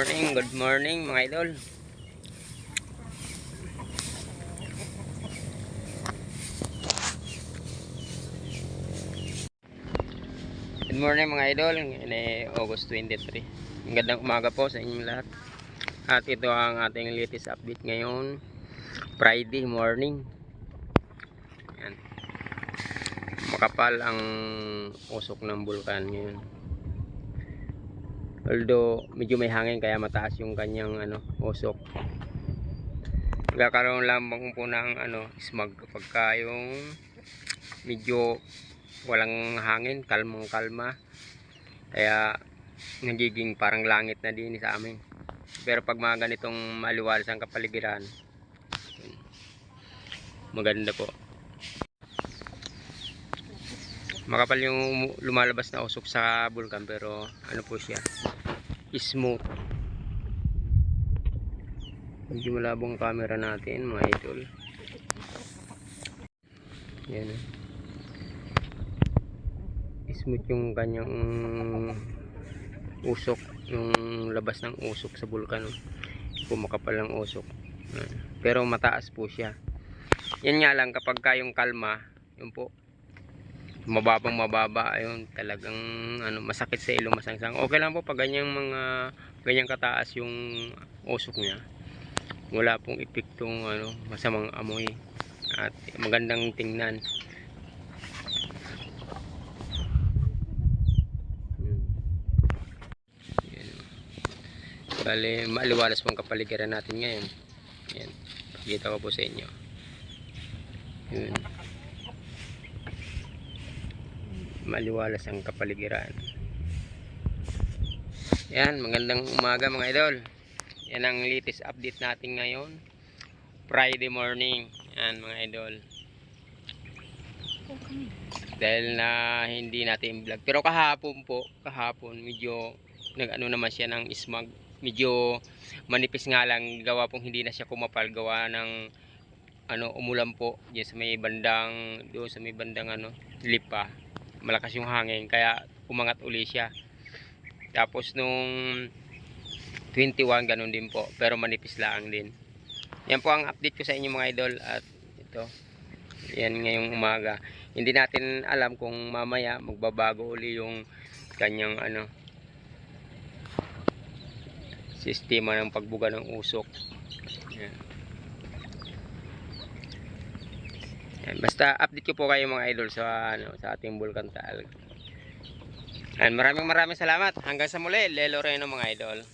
Good morning mga idol. Good morning mga idol. Ngayon ay August 23. Magandang umaga po sa inyong lahat. At ito ang ating latest update ngayon, Friday morning. Yan. Makapal ang usok ng bulkan ngayon. Although medyo may hangin kaya mataas yung kanyang usok. Nagkakaroon lamang po ng smog kapag yung medyo walang hangin, kalmang kalma, kaya nagiging parang langit na din sa amin. Pero pag mga ganitong maliwalas ang kapaligiran, maganda po. Makapal yung lumalabas na usok sa bulkan, pero ano po siya, smooth. Medyo malabong camera natin mga idol. Yan, smooth yung kanyang usok, yung labas ng usok sa bulkan. Pumakapal ng usok, pero mataas po siya. Yan nga lang, kapag kayong kalma, yun po, mababang mababa, ayun, talagang masakit sa ilong, masangsang. Okay lang po pag ganyang ganyang kataas yung usok niya, wala pong epektong masamang amoy at magandang tingnan. Bale, maliwalas pong kapaligiran natin ngayon. Yan, pakita ko po sa inyo. Yun, maliwalas ang kapaligiran. Yan, magandang umaga mga idol. Yan ang latest update natin ngayon, Friday morning. Yan mga idol, dahil na hindi natin vlog, pero kahapon medyo naman siya ng smog. Medyo manipis nga lang, gawa pong hindi na siya kumapal, gawa ng umulan po diyan sa may bandang, doon sa may bandang Lipa. Malakas yung hangin kaya umangat uli siya. Tapos nung 21 ganun din po, pero manipis lang din. Yan po ang update ko sa inyo mga idol. At ito, yan ngayong umaga. Hindi natin alam kung mamaya magbabago uli yung kanyang sistema ng pagbuga ng usok. Yan. Yan. Basta update ko po kayo mga idol sa sa ating Bulkan Taal. Maraming salamat. Hanggang sa muli, Lelo Reno mga idol.